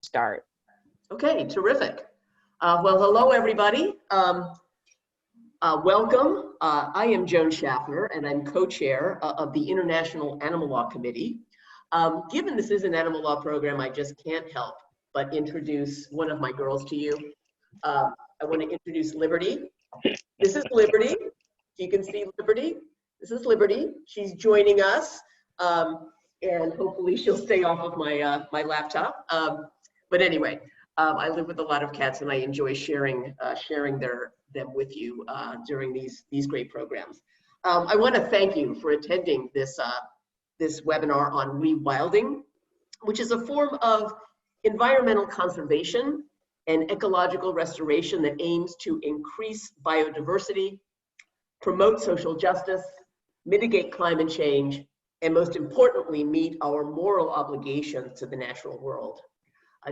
start. Okay, terrific. Well, hello, everybody. Welcome. I am Joan Schaffner, and I'm co-chair of the International Animal Law Committee. Given this is an animal law program, I just can't help but introduce one of my girls to you. I want to introduce Liberty. This is Liberty. You can see Liberty. This is Liberty. She's joining us, and hopefully she'll stay off of my laptop. But anyway, I live with a lot of cats, and I enjoy sharing them with you during these great programs. I want to thank you for attending this webinar on rewilding, which is a form of environmental conservation and ecological restoration that aims to increase biodiversity, promote social justice, mitigate climate change, and most importantly, meet our moral obligations to the natural world.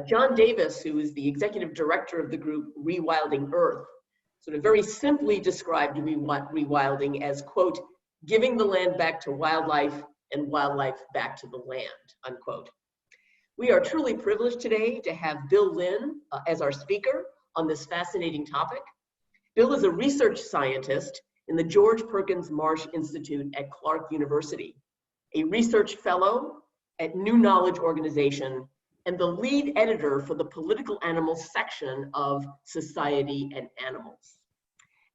John Davis, who is the executive director of the group Rewilding Earth, sort of very simply described rewilding as, quote, giving the land back to wildlife and wildlife back to the land, unquote. We are truly privileged today to have Bill Lynn as our speaker on this fascinating topic. Bill is a research scientist in the George Perkins Marsh Institute at Clark University, a research fellow at New Knowledge Organization, and the lead editor for the political animals section of Society and Animals.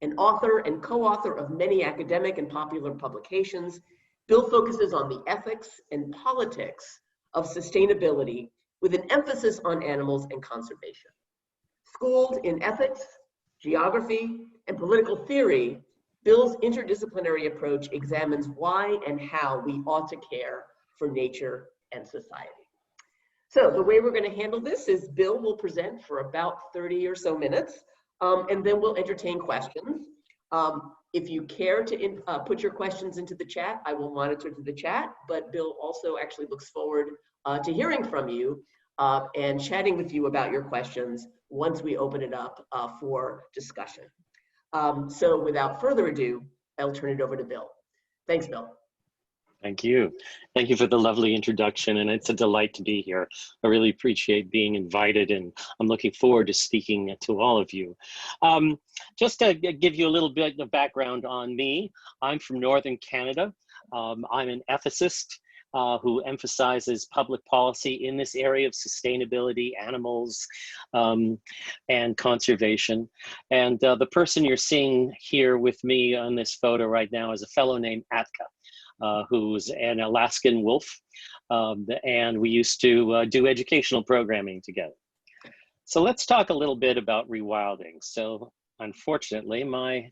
An author and co-author of many academic and popular publications, Bill focuses on the ethics and politics of sustainability with an emphasis on animals and conservation. Schooled in ethics, geography, and political theory, Bill's interdisciplinary approach examines why and how we ought to care for nature and society. So the way we're going to handle this is Bill will present for about 30 or so minutes, and then we'll entertain questions. If you care to put your questions into the chat, I will monitor to the chat, but Bill also actually looks forward to hearing from you and chatting with you about your questions once we open it up for discussion. So without further ado, I'll turn it over to Bill. Thanks, Bill. Thank you. Thank you for the lovely introduction, and it's a delight to be here. I really appreciate being invited, and I'm looking forward to speaking to all of you. Just to give you a little bit of background on me, I'm from Northern Canada. I'm an ethicist who emphasizes public policy in this area of sustainability, animals, and conservation. And the person you're seeing here with me on this photo right now is a fellow named Atka, who's an Alaskan wolf, and we used to do educational programming together. So let's talk a little bit about rewilding. So unfortunately, my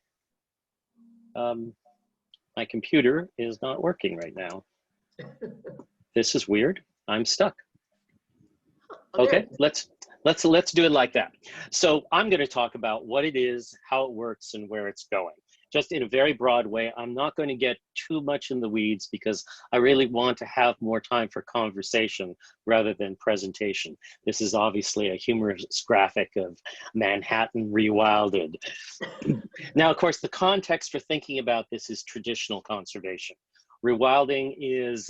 computer is not working right now. This is weird. I'm stuck. Okay, let's do it like that. So I'm going to talk about what it is, how it works, and where it's going. Just in a very broad way. I'm not going to get too much in the weeds because I really want to have more time for conversation rather than presentation. This is obviously a humorous graphic of Manhattan rewilded. Now, of course, the context for thinking about this is traditional conservation. Rewilding is,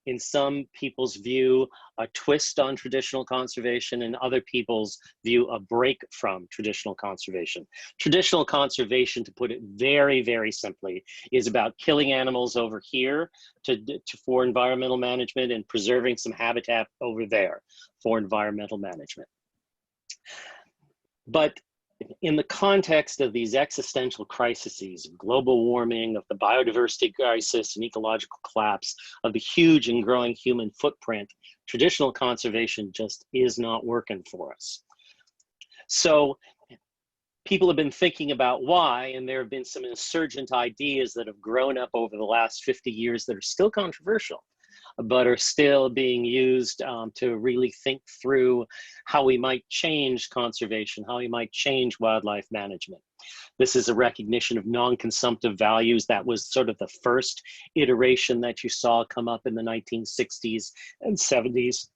in some people's view, a twist on traditional conservation, and other people's view, a break from traditional conservation. Traditional conservation, to put it very, very simply, is about killing animals over here for environmental management and preserving some habitat over there for environmental management. But in the context of these existential crises, of global warming, of the biodiversity crisis and ecological collapse, of the huge and growing human footprint, traditional conservation just is not working for us. So people have been thinking about why, and there have been some insurgent ideas that have grown up over the last 50 years that are still controversial, but are still being used to really think through how we might change conservation, how we might change wildlife management. This is a recognition of non-consumptive values. That was sort of the first iteration that you saw come up in the 1960s and 70s.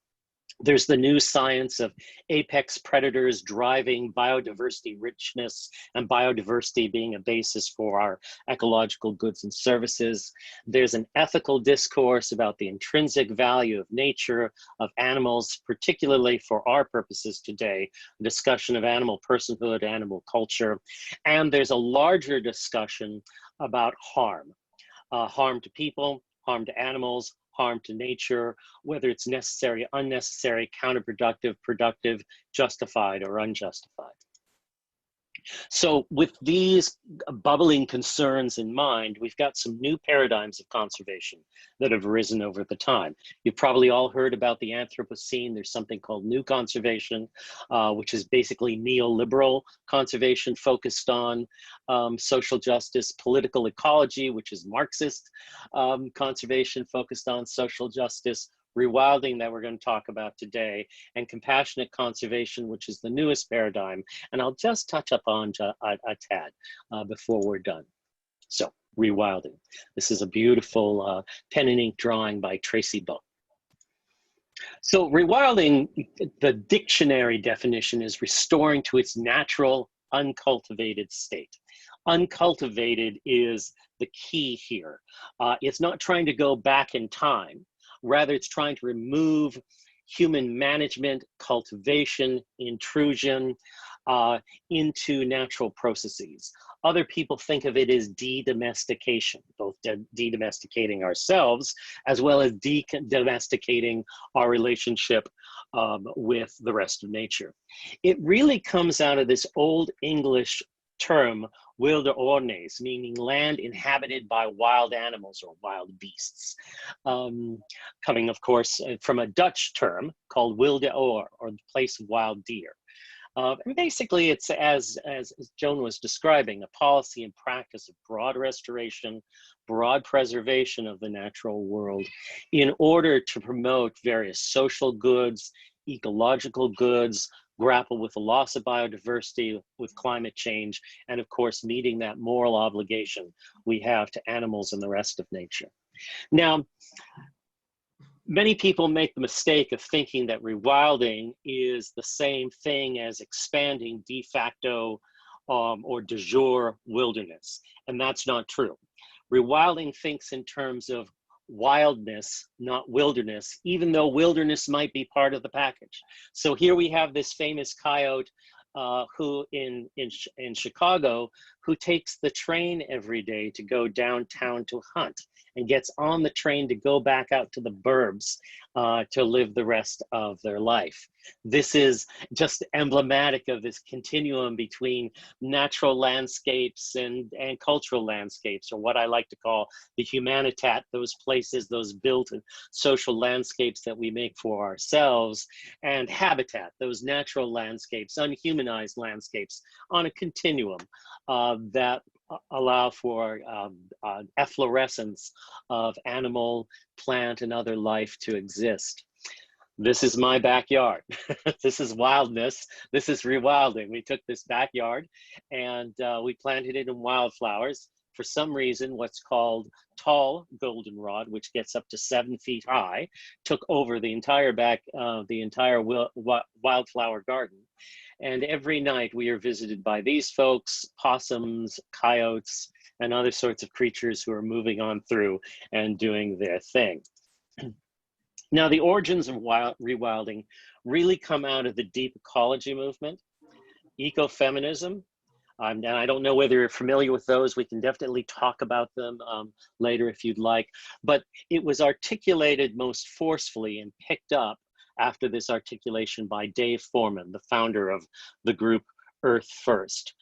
There's the new science of apex predators driving biodiversity richness and biodiversity being a basis for our ecological goods and services. There's an ethical discourse about the intrinsic value of nature, of animals, particularly for our purposes today, a discussion of animal personhood, animal culture. And there's a larger discussion about harm, harm to people, harm to animals, harm to nature, whether it's necessary, unnecessary, counterproductive, productive, justified, or unjustified. So with these bubbling concerns in mind, we've got some new paradigms of conservation that have arisen over the time. You've probably all heard about the Anthropocene. There's something called new conservation, which is basically neoliberal conservation focused on social justice, political ecology, which is Marxist conservation focused on social justice, rewilding that we're going to talk about today, and compassionate conservation, which is the newest paradigm. And I'll just touch up on a tad before we're done. So, rewilding. This is a beautiful pen and ink drawing by Tracy Bow. So rewilding, the dictionary definition is restoring to its natural, uncultivated state. Uncultivated is the key here. It's not trying to go back in time. Rather, it's trying to remove human management, cultivation, intrusion into natural processes. Other people think of it as de-domestication, both de-domesticating ourselves as well as de-domesticating our relationship with the rest of nature. It really comes out of this Old English term, wilde ordnes, meaning land inhabited by wild animals or wild beasts. Coming, of course, from a Dutch term called wilde oor, or the place of wild deer. And basically, it's, as Joan was describing, a policy and practice of broad restoration, broad preservation of the natural world in order to promote various social goods, ecological goods, grapple with the loss of biodiversity, with climate change, and of course, meeting that moral obligation we have to animals and the rest of nature. Now, many people make the mistake of thinking that rewilding is the same thing as expanding de facto or de jure wilderness, and that's not true. Rewilding thinks in terms of wildness, not wilderness, even though wilderness might be part of the package. So here we have this famous coyote who in Chicago, who takes the train every day to go downtown to hunt and gets on the train to go back out to the burbs to live the rest of their life. This is just emblematic of this continuum between natural landscapes and cultural landscapes, or what I like to call the humanitat, those places, those built and social landscapes that we make for ourselves, and habitat, those natural landscapes, unhumanized landscapes on a continuum that allow for efflorescence of animal, plant, and other life to exist. This is my backyard. This is wildness. This is rewilding. We took this backyard and we planted it in wildflowers. For some reason, what's called tall goldenrod, which gets up to 7 feet high, took over the entire wildflower garden. And every night we are visited by these folks, possums, coyotes, and other sorts of creatures who are moving on through and doing their thing. Now, the origins of rewilding really come out of the deep ecology movement, ecofeminism, and I don't know whether you're familiar with those. We can definitely talk about them later if you'd like, but it was articulated most forcefully and picked up after this articulation by Dave Foreman, the founder of the group Earth First.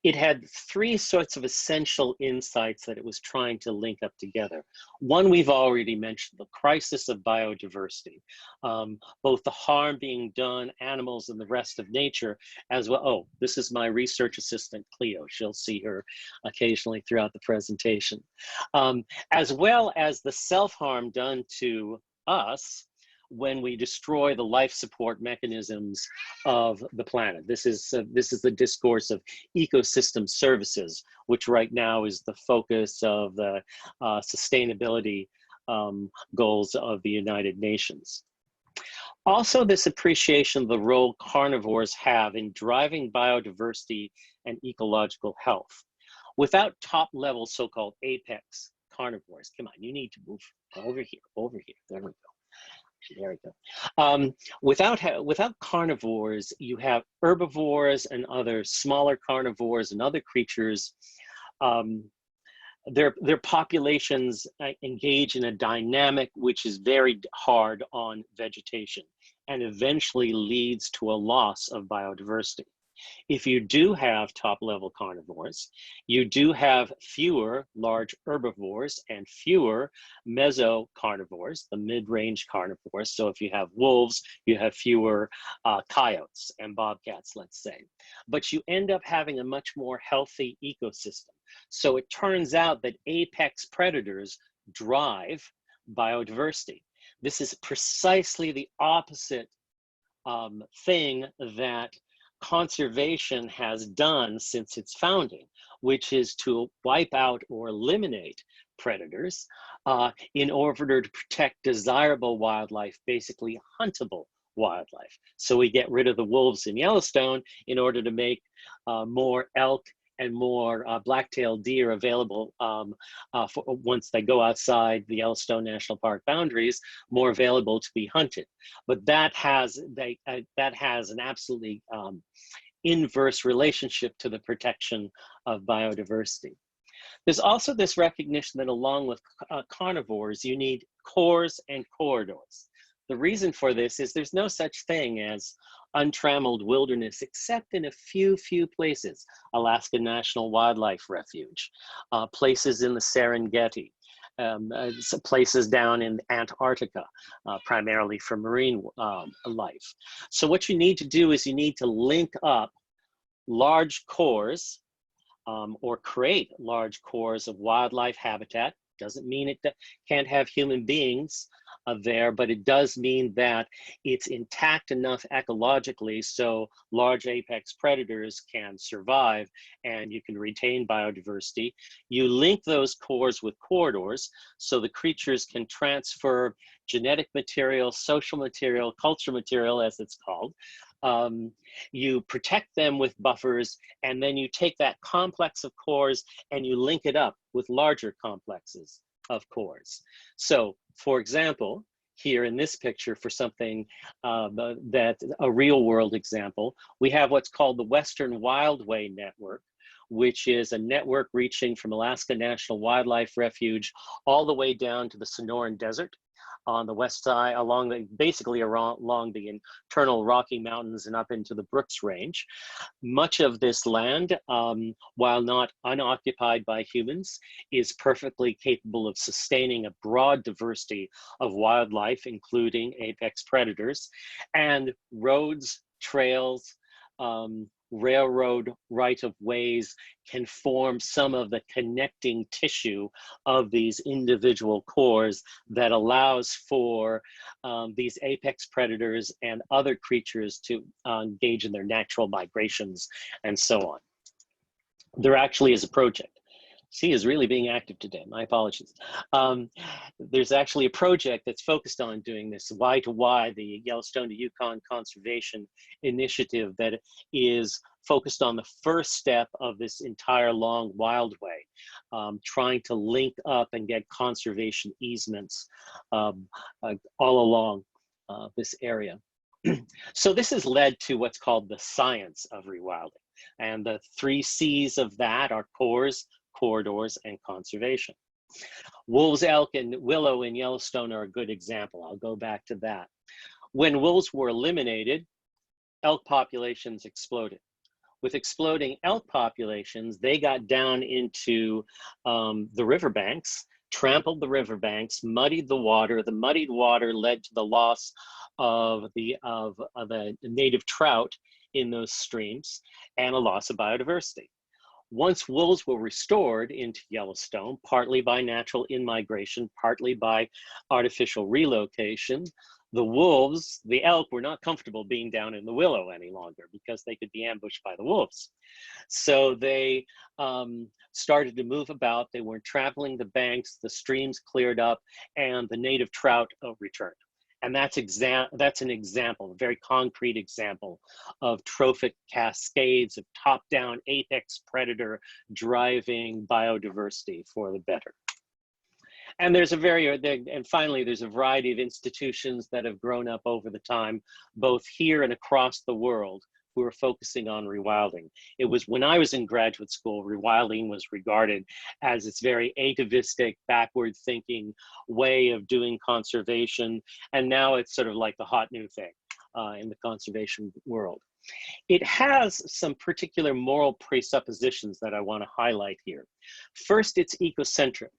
It had three sorts of essential insights that it was trying to link up together. One we've already mentioned, the crisis of biodiversity, both the harm being done animals and the rest of nature as well. Oh, this is my research assistant, Cleo. She'll see her occasionally throughout the presentation. As well as the self-harm done to us when we destroy the life support mechanisms of the planet. This is the discourse of ecosystem services, which right now is the focus of the sustainability goals of the United Nations. Also, this appreciation of the role carnivores have in driving biodiversity and ecological health. Without top-level so-called apex carnivores, come on, you need to move over here, there we go. There we go. Without carnivores, you have herbivores and other smaller carnivores and other creatures. Their populations engage in a dynamic which is very hard on vegetation and eventually leads to a loss of biodiversity. If you do have top-level carnivores, you do have fewer large herbivores and fewer mesocarnivores, the mid-range carnivores. So if you have wolves, you have fewer coyotes and bobcats, let's say. But you end up having a much more healthy ecosystem. So it turns out that apex predators drive biodiversity. This is precisely the opposite thing that conservation has done since its founding, which is to wipe out or eliminate predators in order to protect desirable wildlife, basically huntable wildlife. So we get rid of the wolves in Yellowstone in order to make more elk and more black-tailed deer available for once they go outside the Yellowstone National Park boundaries, more available to be hunted. But that has an absolutely inverse relationship to the protection of biodiversity. There's also this recognition that along with carnivores, you need cores and corridors. The reason for this is there's no such thing as untrammeled wilderness except in a few places. Alaska National Wildlife Refuge, places in the Serengeti, places down in Antarctica, primarily for marine life. So what you need to do is you need to link up large cores or create large cores of wildlife habitat. Doesn't mean it can't have human beings there, but it does mean that it's intact enough ecologically so large apex predators can survive and you can retain biodiversity. You link those cores with corridors so the creatures can transfer genetic material, social material, cultural material, as it's called. You protect them with buffers, and then you take that complex of cores and you link it up with larger complexes of cores. So, for example, here in this picture for something that's a real world example, we have what's called the Western Wildway Network, which is a network reaching from Alaska National Wildlife Refuge all the way down to the Sonoran Desert on the west side, basically along the internal Rocky Mountains and up into the Brooks Range. Much of this land, while not unoccupied by humans, is perfectly capable of sustaining a broad diversity of wildlife, including apex predators, and roads, trails, railroad right-of-ways can form some of the connecting tissue of these individual cores that allows for these apex predators and other creatures to engage in their natural migrations and so on. There actually is a project. She is really being active today, my apologies. There's actually a project that's focused on doing this, Y2Y, the Yellowstone to Yukon Conservation Initiative, that is focused on the first step of this entire long wildway, trying to link up and get conservation easements all along this area. So this has led to what's called the science of rewilding. And the 3 C's of that are cores, corridors, and conservation. Wolves, elk, and willow in Yellowstone are a good example. I'll go back to that. When wolves were eliminated, elk populations exploded. With exploding elk populations, they got down into the riverbanks, trampled the riverbanks, muddied the water. The muddied water led to the loss of the native trout in those streams and a loss of biodiversity. Once wolves were restored into Yellowstone, partly by natural in-migration, partly by artificial relocation, The wolves, the elk, were not comfortable being down in the willow any longer because they could be ambushed by the wolves. So they started to move about. They weren't traveling the banks, the streams cleared up, and the native trout returned. And that's an example, a very concrete example of trophic cascades of top-down apex predator driving biodiversity for the better. And finally, there's a variety of institutions that have grown up over the time, both here and across the world, who are focusing on rewilding. It was when I was in graduate school, rewilding was regarded as this very atavistic, backward thinking way of doing conservation. And now it's sort of like the hot new thing in the conservation world. It has some particular moral presuppositions that I want to highlight here. First, it's ecocentric.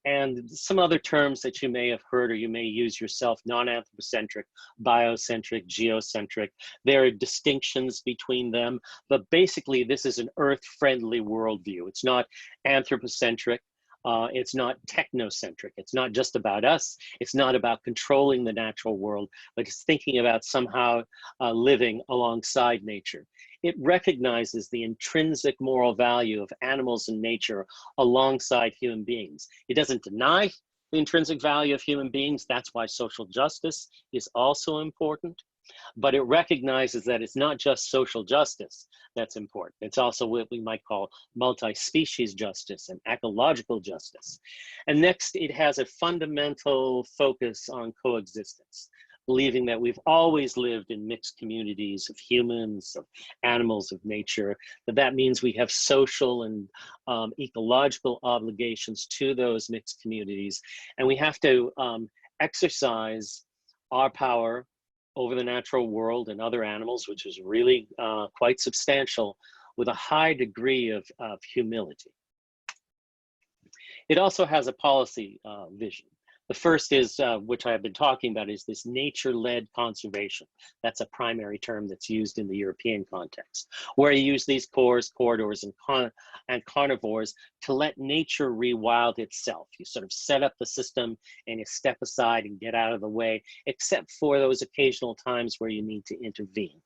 And some other terms that you may have heard or you may use yourself: non-anthropocentric, biocentric, geocentric. There are distinctions between them, but basically this is an earth-friendly worldview. It's not anthropocentric. It's not technocentric. It's not just about us. It's not about controlling the natural world, but it's thinking about somehow living alongside nature. It recognizes the intrinsic moral value of animals and nature alongside human beings. It doesn't deny the intrinsic value of human beings. That's why social justice is also important. But it recognizes that it's not just social justice that's important. It's also what we might call multi-species justice and ecological justice. And next, it has a fundamental focus on coexistence, believing that we've always lived in mixed communities of humans, of animals, of nature, that means we have social and ecological obligations to those mixed communities. And we have to exercise our power over the natural world and other animals, which is really quite substantial, with a high degree of humility. It also has a policy vision. The first is, which I have been talking about, is this nature-led conservation. That's a primary term that's used in the European context, where you use these corridors, and carnivores to let nature rewild itself. You sort of set up the system and you step aside and get out of the way, except for those occasional times where you need to intervene.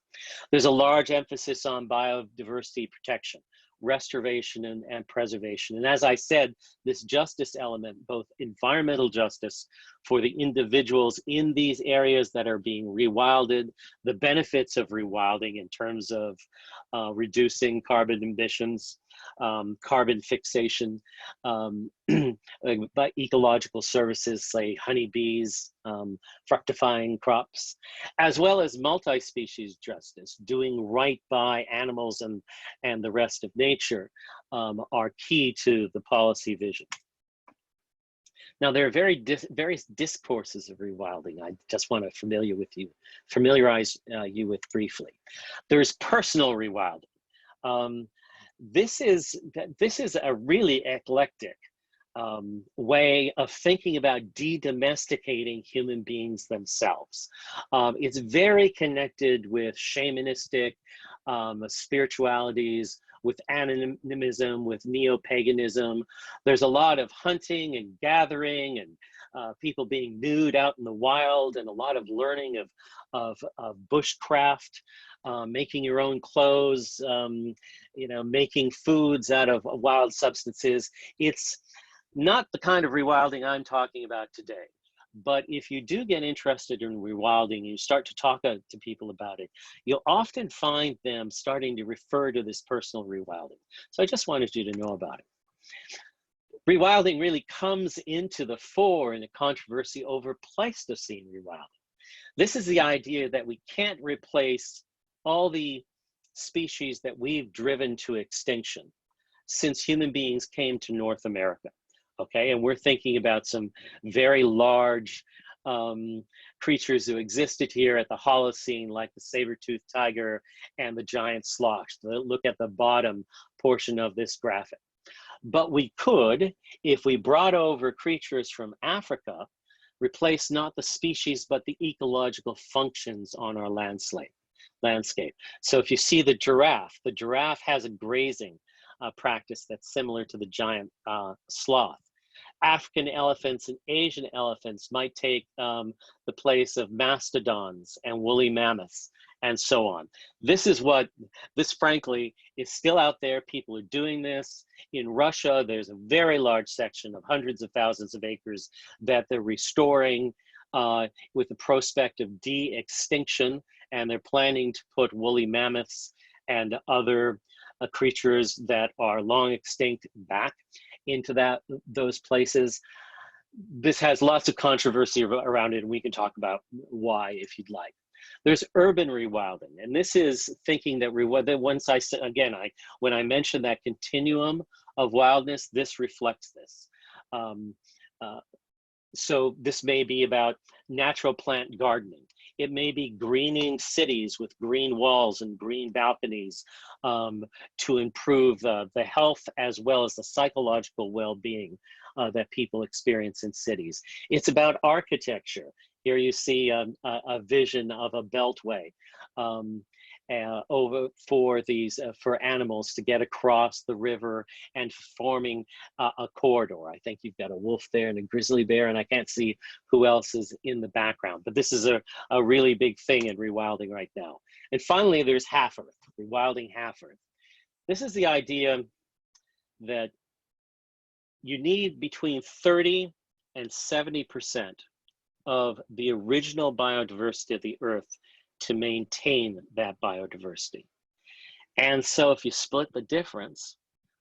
There's a large emphasis on biodiversity protection, restoration and preservation. And as I said, this justice element, both environmental justice for the individuals in these areas that are being rewilded, the benefits of rewilding in terms of reducing carbon emissions, carbon fixation, by ecological services, say honeybees, fructifying crops, as well as multi-species justice, doing right by animals and the rest of nature, are key to the policy vision. Now, there are various discourses of rewilding I just want to familiarize you with briefly. There's personal rewilding. This is a really eclectic way of thinking about de-domesticating human beings themselves. It's very connected with shamanistic spiritualities, with animism, with neo-paganism. There's a lot of hunting and gathering and people being nude out in the wild, and a lot of learning of bushcraft, making your own clothes, making foods out of wild substances. It's not the kind of rewilding I'm talking about today. But if you do get interested in rewilding, you start to talk to people about it, you'll often find them starting to refer to this personal rewilding. So I just wanted you to know about it. Rewilding really comes into the fore in a controversy over Pleistocene rewilding. This is the idea that we can't replace all the species that we've driven to extinction since human beings came to North America. Okay, and we're thinking about some very large creatures who existed here at the Holocene, like the saber-toothed tiger and the giant sloth. Look at the bottom portion of this graphic. But we could, if we brought over creatures from Africa, replace not the species, but the ecological functions on our landscape. So if you see the giraffe has a grazing practice that's similar to the giant sloth. African elephants and Asian elephants might take the place of mastodons and woolly mammoths and so on. This frankly is still out there. People are doing this. In Russia, there's a very large section of hundreds of thousands of acres that they're restoring with the prospect of de-extinction, and they're planning to put woolly mammoths and other creatures that are long extinct back into those places. This has lots of controversy around it, and we can talk about why if you'd like. There's urban rewilding, and this is thinking that when I mentioned that continuum of wildness, this reflects this. So this may be about natural plant gardening. It may be greening cities with green walls and green balconies to improve the health as well as the psychological well-being that people experience in cities. It's about architecture. Here you see a vision of a beltway for animals to get across the river and forming a corridor. I think you've got a wolf there and a grizzly bear, and I can't see who else is in the background, but this is a really big thing in rewilding right now. And finally, there's half earth, rewilding half earth. This is the idea that you need between 30 and 70% of the original biodiversity of the earth to maintain that biodiversity. And so if you split the difference,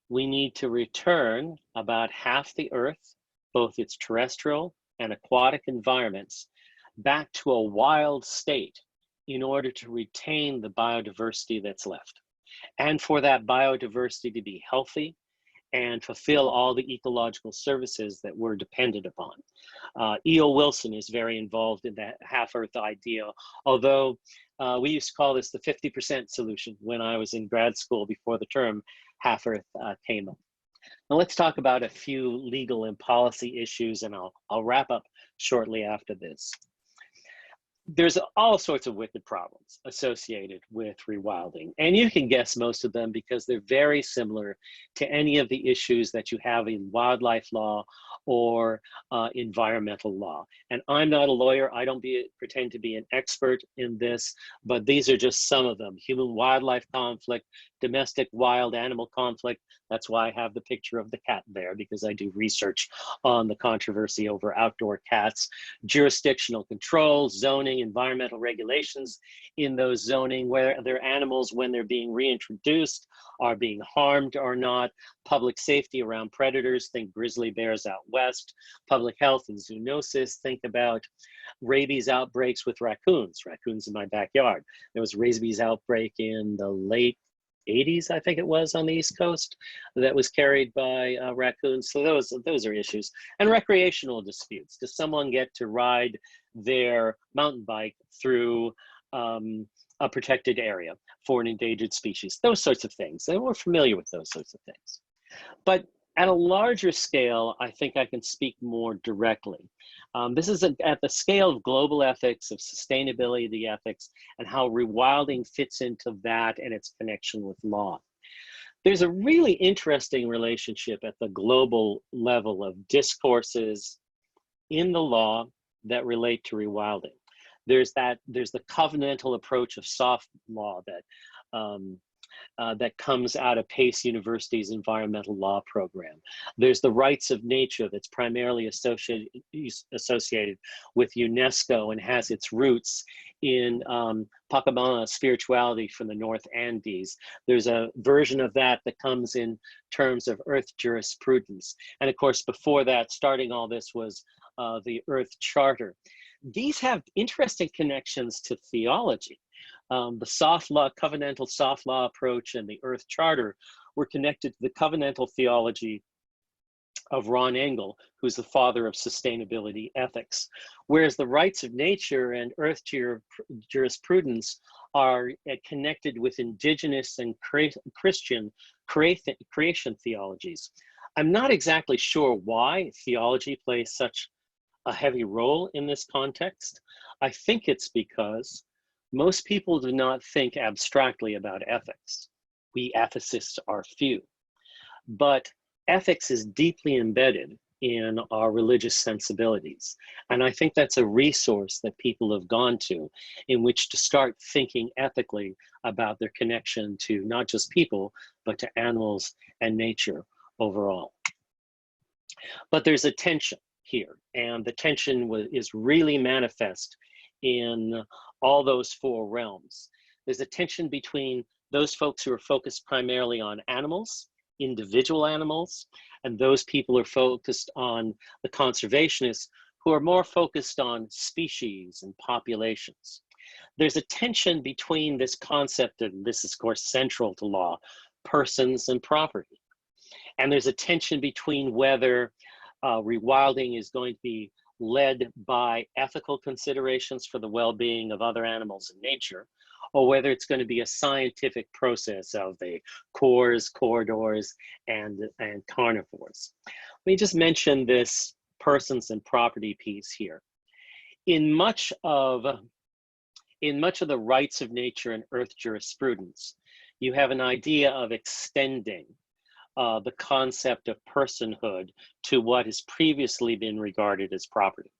we need to return about half the earth, both its terrestrial and aquatic environments, back to a wild state in order to retain the biodiversity that's left. And for that biodiversity to be healthy and fulfill all the ecological services that we're dependent upon. E.O. Wilson is very involved in that half-earth idea, although we used to call this the 50% solution when I was in grad school before the term half-earth came up. Now let's talk about a few legal and policy issues, and I'll wrap up shortly after this. There's all sorts of wicked problems associated with rewilding, and you can guess most of them because they're very similar to any of the issues that you have in wildlife law or environmental law. And I'm not a lawyer. I don't pretend to be an expert in this, but these are just some of them. Human-wildlife conflict, domestic wild animal conflict. That's why I have the picture of the cat there, because I do research on the controversy over outdoor cats. Jurisdictional control, zoning, environmental regulations in those zoning, where their animals, when they're being reintroduced, are being harmed or not. Public safety around predators, think grizzly bears out west. Public health and zoonosis, think about rabies outbreaks with raccoons in my backyard. There was a rabies outbreak in the late 80s, I think it was, on the East Coast that was carried by raccoons. So those are issues. And recreational disputes. Does someone get to ride their mountain bike through a protected area for an endangered species? Those sorts of things. And we're familiar with those sorts of things. But at a larger scale, I think I can speak more directly. This is at the scale of global ethics, of sustainability, the ethics, and how rewilding fits into that and its connection with law. There's a really interesting relationship at the global level of discourses in the law that relate to rewilding. There's the covenantal approach of soft law that comes out of Pace University's environmental law program. There's the rights of nature that's primarily associated with UNESCO and has its roots in Pachamama spirituality from the North Andes. There's a version of that that comes in terms of earth jurisprudence. And of course, before that, starting all this was the Earth Charter. These have interesting connections to theology. The soft law, covenantal soft law approach and the Earth Charter were connected to the covenantal theology of Ron Engel, who's the father of sustainability ethics. Whereas the rights of nature and earth jurisprudence are connected with indigenous and Christian creation theologies. I'm not exactly sure why theology plays such a heavy role in this context. I think it's because most people do not think abstractly about ethics. We ethicists are few. But ethics is deeply embedded in our religious sensibilities. And I think that's a resource that people have gone to in which to start thinking ethically about their connection to not just people, but to animals and nature overall. But there's a tension here, and the tension is really manifest in all those four realms. There's a tension between those folks who are focused primarily on animals, individual animals, and those people who are focused on the conservationists who are more focused on species and populations. There's a tension between this concept, and this is of course central to law, persons and property. And there's a tension between whether rewilding is going to be led by ethical considerations for the well-being of other animals in nature, or whether it's going to be a scientific process of the cores, corridors, and carnivores. Let me just mention this persons and property piece here. In much of the rights of nature and earth jurisprudence, you have an idea of extending the concept of personhood to what has previously been regarded as property.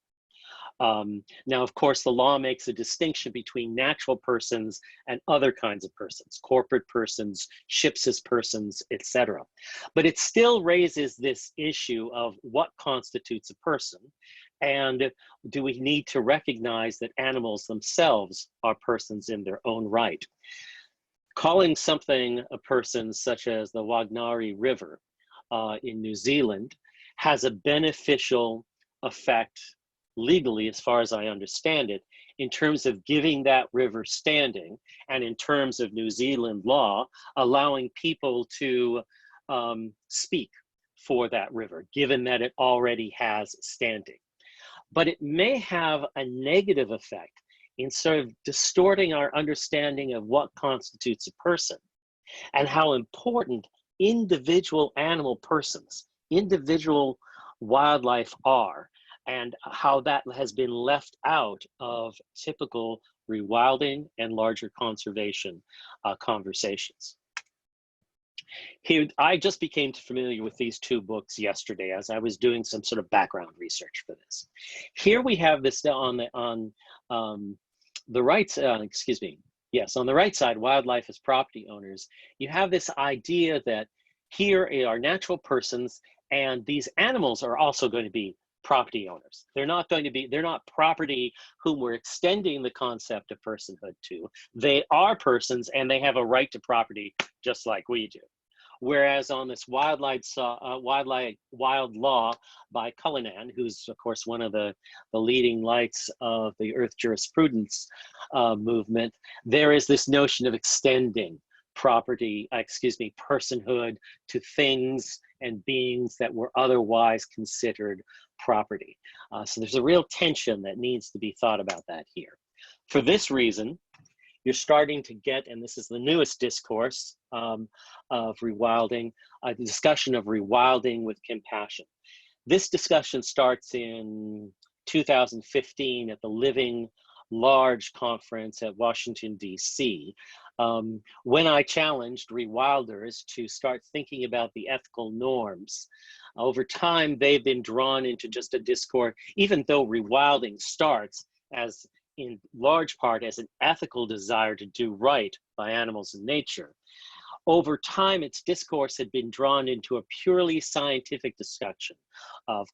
Now, of course, the law makes a distinction between natural persons and other kinds of persons, corporate persons, ships as persons, etc. But it still raises this issue of what constitutes a person, and do we need to recognize that animals themselves are persons in their own right? Calling something a person, such as the Waignari River in New Zealand, has a beneficial effect legally, as far as I understand it, in terms of giving that river standing, and in terms of New Zealand law, allowing people to speak for that river, given that it already has standing. But it may have a negative effect in sort of distorting our understanding of what constitutes a person and how important individual animal persons, individual wildlife are, and how that has been left out of typical rewilding and larger conservation conversations. Here, I just became familiar with these two books yesterday as I was doing some sort of background research for this. Here we have this on the right, excuse me, yes, on the right side, wildlife as property owners, you have this idea that here are natural persons, and these animals are also going to be property owners. They're not property whom we're extending the concept of personhood to. They are persons, and they have a right to property just like we do. Whereas on this wild law by Cullinan, who's of course one of the leading lights of the earth jurisprudence movement, there is this notion of extending personhood to things and beings that were otherwise considered property. So there's a real tension that needs to be thought about that here. For this reason, you're starting to get, and this is the newest discourse of rewilding, a discussion of rewilding with compassion. This discussion starts in 2015 at the Living Large conference at Washington, D.C., when I challenged rewilders to start thinking about the ethical norms. Over time, they've been drawn into just a discourse, even though rewilding starts as in large part as an ethical desire to do right by animals and nature. Over time, its discourse had been drawn into a purely scientific discussion of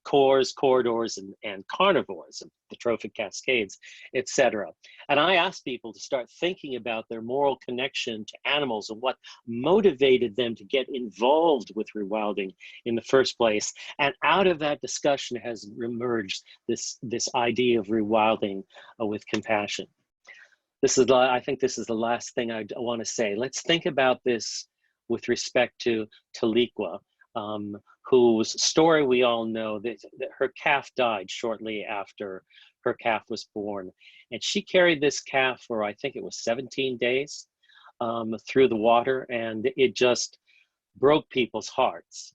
cores, corridors, and carnivores, and the trophic cascades, etc. And I asked people to start thinking about their moral connection to animals and what motivated them to get involved with rewilding in the first place. And out of that discussion has emerged this idea of rewilding with compassion. I think this is the last thing I want to say. Let's think about this with respect to Taliqua, whose story we all know, that her calf died shortly after her calf was born. And she carried this calf for, I think it was 17 days through the water, and it just broke people's hearts.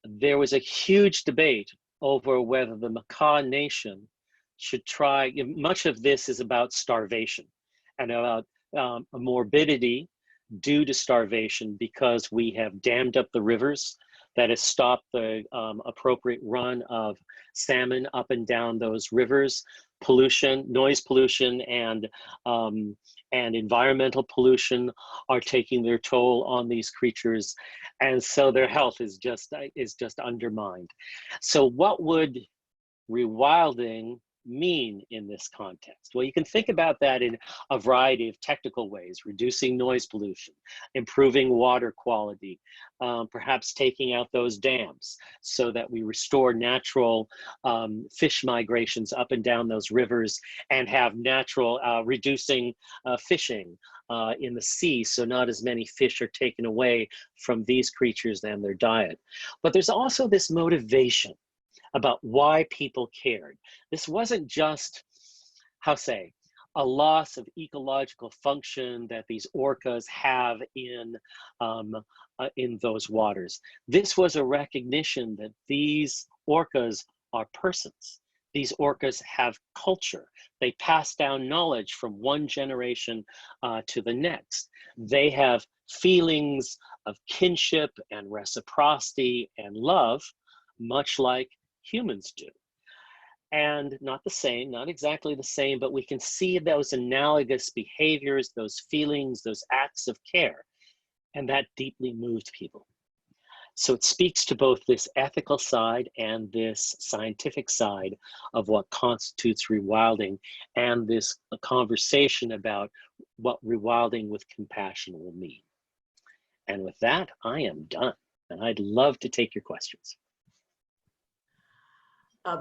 There was a huge debate over whether the Makah Nation should try, much of this is about starvation and about morbidity due to starvation because we have dammed up the rivers that has stopped the appropriate run of salmon up and down those rivers. Pollution, noise pollution, and environmental pollution are taking their toll on these creatures, and so their health is just undermined. So what would rewilding mean in this context? Well, you can think about that in a variety of technical ways: reducing noise pollution, improving water quality, perhaps taking out those dams so that we restore natural fish migrations up and down those rivers, and have natural reducing fishing in the sea, so not as many fish are taken away from these creatures and their diet. But there's also this motivation about why people cared. This wasn't just, a loss of ecological function that these orcas have in those waters. This was a recognition that these orcas are persons. These orcas have culture. They pass down knowledge from one generation to the next. They have feelings of kinship and reciprocity and love, much like humans do. And not the same, not exactly the same, but we can see those analogous behaviors, those feelings, those acts of care, and that deeply moved people. So it speaks to both this ethical side and this scientific side of what constitutes rewilding, and this conversation about what rewilding with compassion will mean. And with that, I am done, and I'd love to take your questions.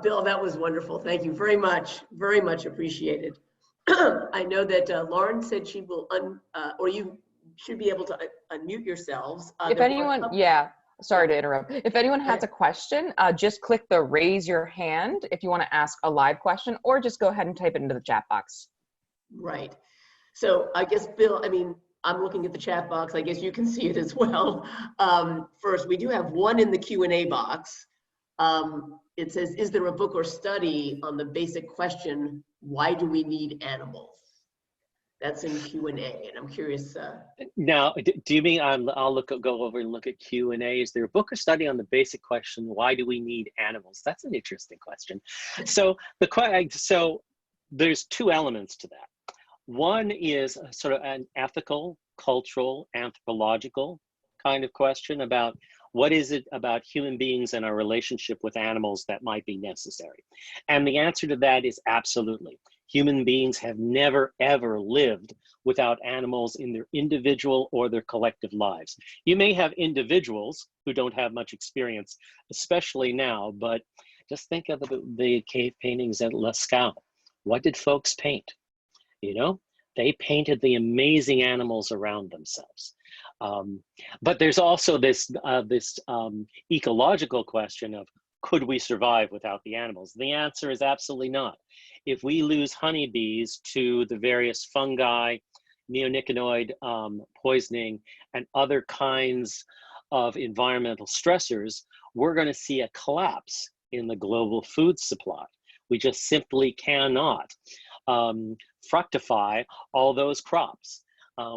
Bill, that was wonderful. Thank you very much appreciated. I know that Lauren said she will, or you should be able to unmute yourselves. If anyone, sorry to interrupt. If anyone has a question, just click the raise your hand if you want to ask a live question, or just go ahead and type it into the chat box. Right. So I guess, Bill, I mean, I'm looking at the chat box. I guess you can see it as well. First, we do have one in the Q&A box. It says, is there a book or study on the basic question, why do we need animals? That's in Q&A, and I'm curious. Now, do you mean I'll go over and look at Q&A? Is there a book or study on the basic question, why do we need animals? That's an interesting question. So there's two elements to that. One is sort of an ethical, cultural, anthropological kind of question about what is it about human beings and our relationship with animals that might be necessary? And the answer to that is absolutely. Human beings have never, ever lived without animals in their individual or their collective lives. You may have individuals who don't have much experience, especially now, but just think of the cave paintings at Lascaux. What did folks paint? You know, they painted the amazing animals around themselves. But there's also this ecological question of, could we survive without the animals? The answer is absolutely not. If we lose honeybees to the various fungi, neonicotinoid poisoning, and other kinds of environmental stressors, we're going to see a collapse in the global food supply. We just simply cannot fructify all those crops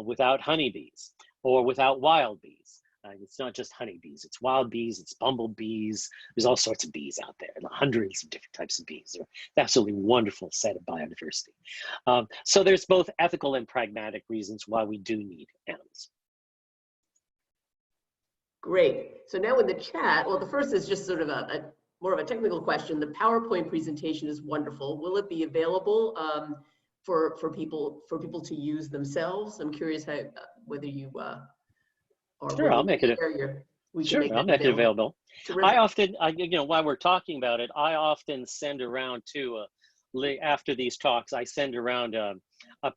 without honeybees or without wild bees. It's not just honeybees, it's wild bees, it's bumblebees. There's all sorts of bees out there, hundreds of different types of bees. They're an absolutely wonderful set of biodiversity. So there's both ethical and pragmatic reasons why we do need animals. Great. So now in the chat, well, the first is just sort of more of a technical question. The PowerPoint presentation is wonderful. Will it be available for people to use themselves? I'm curious whether you sure, I'll make it. I'll make it available. I often, while we're talking about it, I often send around after these talks, I send around a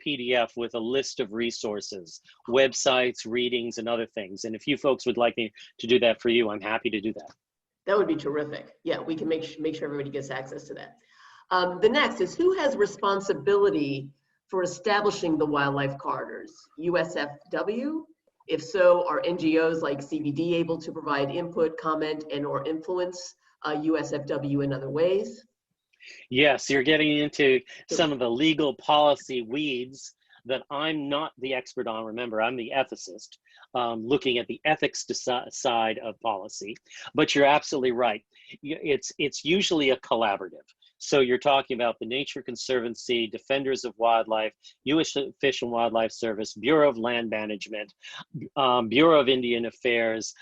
PDF with a list of resources, websites, readings, and other things. And if you folks would like me to do that for you, I'm happy to do that. That would be terrific. Yeah, we can make sure everybody gets access to that. The next is, who has responsibility for establishing the wildlife corridors? USFW? If so, are NGOs like CBD able to provide input, comment, and or influence USFW in other ways? Yes, you're getting into some of the legal policy weeds that I'm not the expert on. Remember, I'm the ethicist, looking at the ethics side of policy. But you're absolutely right. It's usually a collaborative. So you're talking about the Nature Conservancy, Defenders of Wildlife, U.S. Fish and Wildlife Service, Bureau of Land Management, Bureau of Indian Affairs,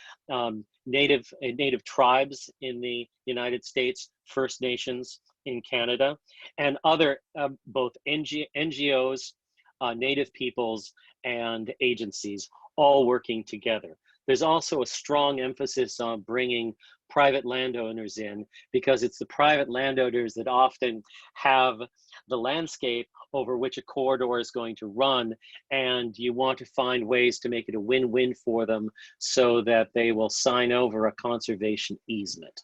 native tribes in the United States, First Nations in Canada, and other both NGOs, Native peoples, and agencies all working together. There's also a strong emphasis on bringing private landowners in, because it's the private landowners that often have the landscape over which a corridor is going to run, and you want to find ways to make it a win-win for them so that they will sign over a conservation easement.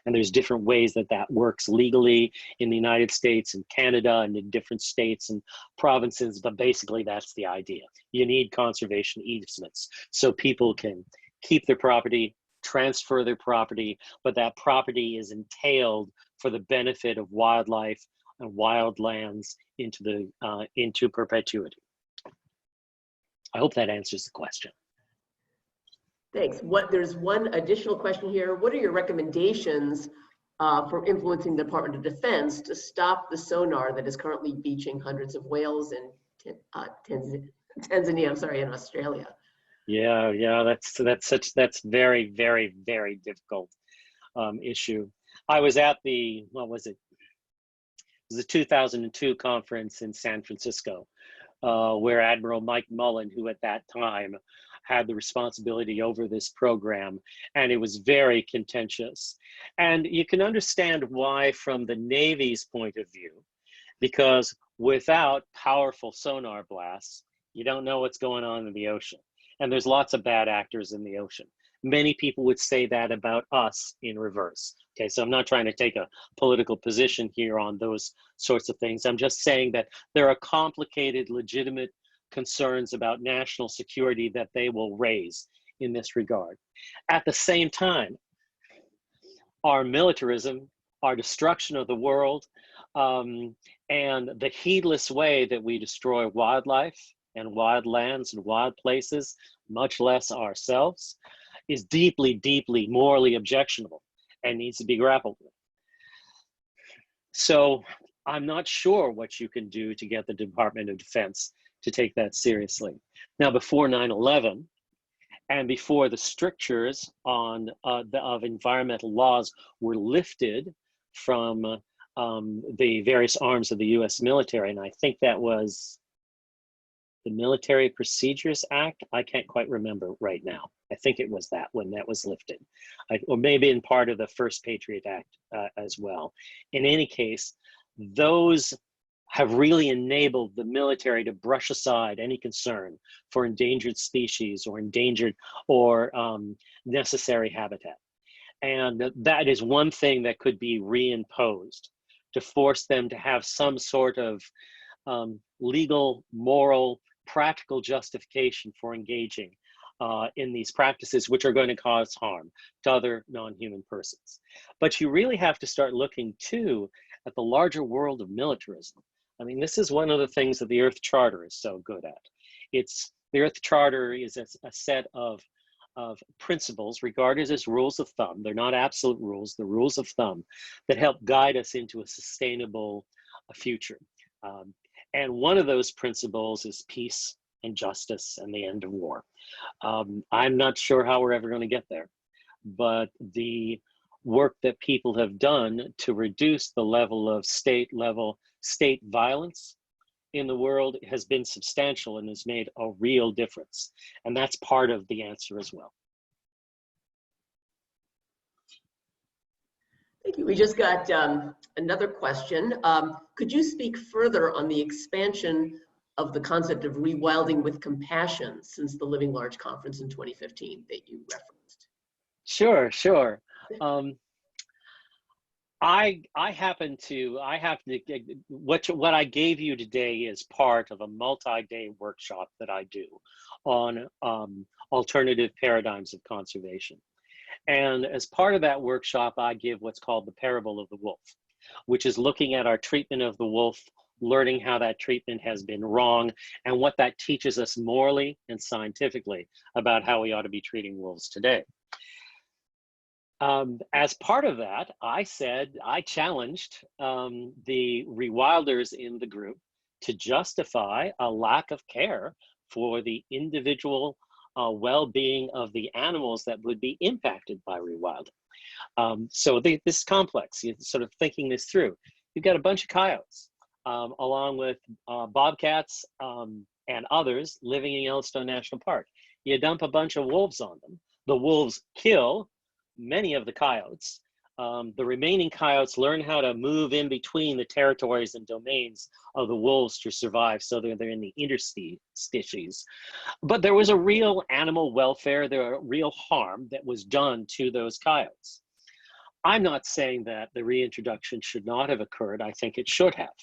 And there's different ways that that works legally in the United States and Canada and in different states and provinces, but basically that's the idea. You need conservation easements so people can keep their property, transfer their property, but that property is entailed for the benefit of wildlife and wild lands into perpetuity. I hope that answers the question. Thanks. There's one additional question here. What are your recommendations for influencing the Department of Defense to stop the sonar that is currently beaching hundreds of whales in Tanzania, in Australia? Yeah, that's very, very, very difficult issue. I was at the, what was it? It was the 2002 conference in San Francisco, where Admiral Mike Mullen, who at that time had the responsibility over this program, and it was very contentious. And you can understand why from the Navy's point of view, because without powerful sonar blasts, you don't know what's going on in the ocean. And there's lots of bad actors in the ocean. Many people would say that about us in reverse. Okay, so I'm not trying to take a political position here on those sorts of things. I'm just saying that there are complicated, legitimate concerns about national security that they will raise in this regard. At the same time, our militarism, our destruction of the world, and the heedless way that we destroy wildlife and wild lands and wild places, much less ourselves, is deeply, deeply morally objectionable and needs to be grappled with. So I'm not sure what you can do to get the Department of Defense to take that seriously. Now, before 9/11 and before the strictures on of environmental laws were lifted from the various arms of the US military, and I think that was the Military Procedures Act. I can't quite remember right now. I think it was that when that was lifted, or maybe in part of the first Patriot Act as well. In any case, those have really enabled the military to brush aside any concern for endangered species or endangered or necessary habitat. And that is one thing that could be reimposed to force them to have some sort of legal, moral, practical justification for engaging in these practices, which are going to cause harm to other non-human persons. But you really have to start looking too at the larger world of militarism. I mean, this is one of the things that the Earth Charter is so good at. The Earth Charter is a set of principles regarded as rules of thumb. They're not absolute rules, they're rules of thumb that help guide us into a sustainable future. And one of those principles is peace and justice and the end of war. I'm not sure how we're ever going to get there, but the work that people have done to reduce the level of state violence in the world has been substantial and has made a real difference. And that's part of the answer as well. Thank you. We just got another question. Could you speak further on the expansion of the concept of rewilding with compassion since the Living Large Conference in 2015 that you referenced? Sure. What I gave you today is part of a multi-day workshop that I do on alternative paradigms of conservation. And as part of that workshop, I give what's called the parable of the wolf, which is looking at our treatment of the wolf learning how that treatment has been wrong and what that teaches us morally and scientifically about how we ought to be treating wolves today. As part of that, I challenged the rewilders in the group to justify a lack of care for the individual well-being of the animals that would be impacted by rewilding. So this is complex, you're sort of thinking this through. You've got a bunch of coyotes, along with bobcats and others living in Yellowstone National Park. You dump a bunch of wolves on them. The wolves kill many of the coyotes. The remaining coyotes learn how to move in between the territories and domains of the wolves to survive, so they're in the interstices. But there was a real animal welfare, there was real harm that was done to those coyotes. I'm not saying that the reintroduction should not have occurred. I think it should have.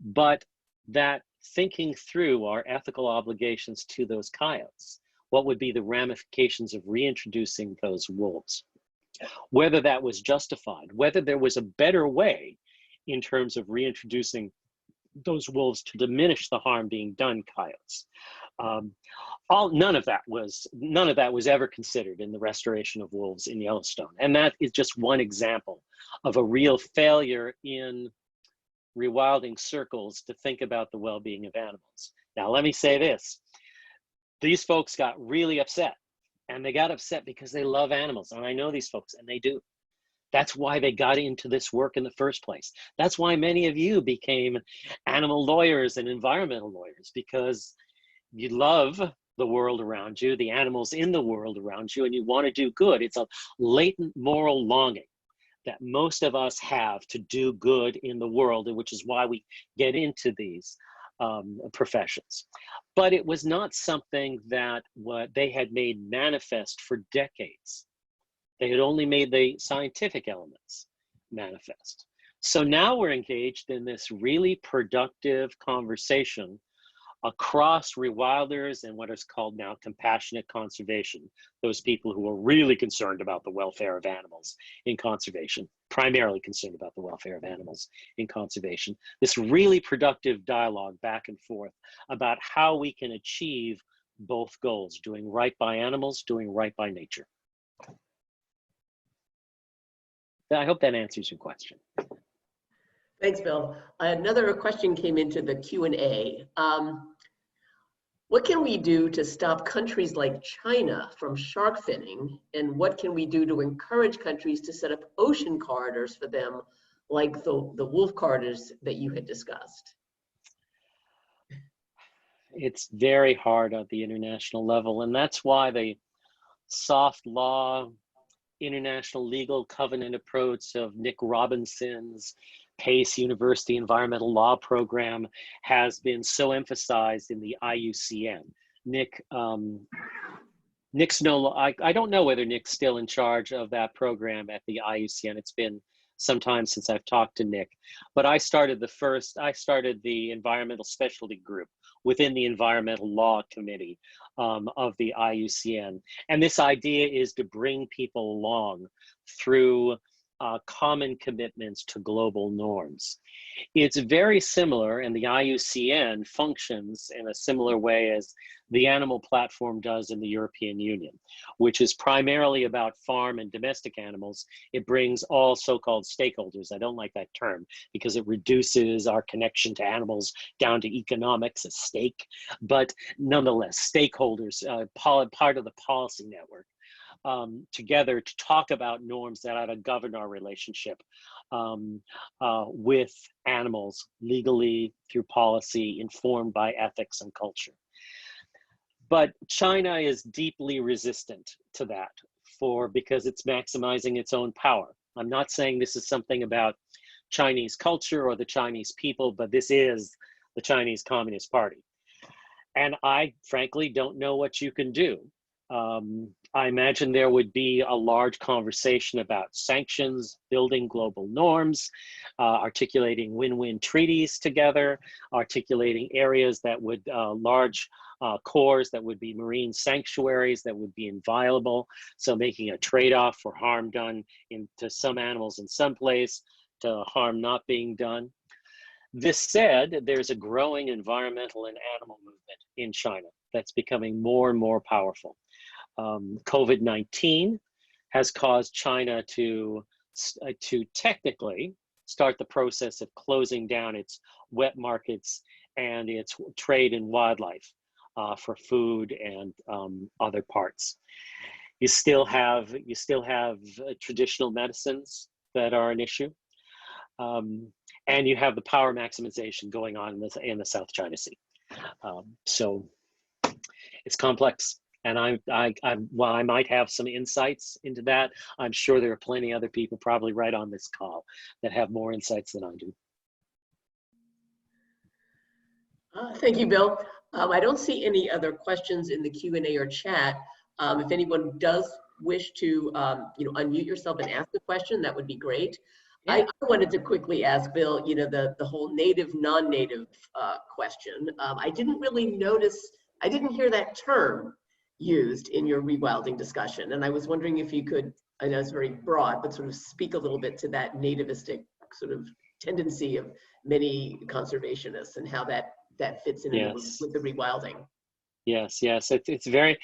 But that thinking through our ethical obligations to those coyotes, what would be the ramifications of reintroducing those wolves, whether that was justified, whether there was a better way in terms of reintroducing those wolves to diminish the harm being done coyotes. None of that was ever considered in the restoration of wolves in Yellowstone. And that is just one example of a real failure in rewilding circles to think about the well-being of animals. Now, let me say this. These folks got really upset, and they got upset because they love animals. And I know these folks, and they do. That's why they got into this work in the first place. That's why many of you became animal lawyers and environmental lawyers, because you love the world around you, the animals in the world around you, and you want to do good. It's a latent moral longing that most of us have to do good in the world, which is why we get into these professions. But it was not something that they had made manifest for decades. They had only made the scientific elements manifest. So now we're engaged in this really productive conversation across rewilders and what is called now compassionate conservation, those people who are really concerned about the welfare of animals in conservation, primarily concerned about the welfare of animals in conservation. This really productive dialogue back and forth about how we can achieve both goals, doing right by animals, doing right by nature. I hope that answers your question. Thanks, Bill. Another question came into the Q&A. What can we do to stop countries like China from shark finning? And what can we do to encourage countries to set up ocean corridors for them, like the wolf corridors that you had discussed? It's very hard at the international level, and that's why the soft law, international legal covenant approach of Nick Robinson's Pace University Environmental Law Program has been so emphasized in the IUCN. Nick's I don't know whether Nick's still in charge of that program at the IUCN. It's been some time since I've talked to Nick, but I started the environmental specialty group within the Environmental Law Committee of the IUCN. And this idea is to bring people along through common commitments to global norms. It's very similar, and the IUCN functions in a similar way as the Animal Platform does in the European Union, which is primarily about farm and domestic animals. It brings all so-called stakeholders. I don't like that term because it reduces our connection to animals down to economics, a stake, but nonetheless, stakeholders, part of the policy network. Together to talk about norms that ought to govern our relationship with animals legally, through policy, informed by ethics and culture. But China is deeply resistant to that because it's maximizing its own power. I'm not saying this is something about Chinese culture or the Chinese people, but this is the Chinese Communist Party. And I frankly don't know what you can do. I imagine there would be a large conversation about sanctions, building global norms, articulating win-win treaties together, articulating areas that would, large cores that would be marine sanctuaries that would be inviolable. So making a trade-off for harm done to some animals in some place, to harm not being done. This said, there's a growing environmental and animal movement in China that's becoming more and more powerful. COVID-19 has caused China to technically start the process of closing down its wet markets and its trade in wildlife for food and other parts. You still have traditional medicines that are an issue, and you have the power maximization going on in the South China Sea. So it's complex, and while I might have some insights into that, I'm sure there are plenty of other people probably right on this call that have more insights than I do. Thank you, Bill. I don't see any other questions in the Q&A or chat. If anyone does wish to unmute yourself and ask a question, that would be great. Yeah. I wanted to quickly ask Bill, the whole native, non-native question. I didn't really notice, I didn't hear that term used in your rewilding discussion. And I was wondering if you could, I know it's very broad, but sort of speak a little bit to that nativistic sort of tendency of many conservationists and how that fits in Yes. with the rewilding. Yes, it's very,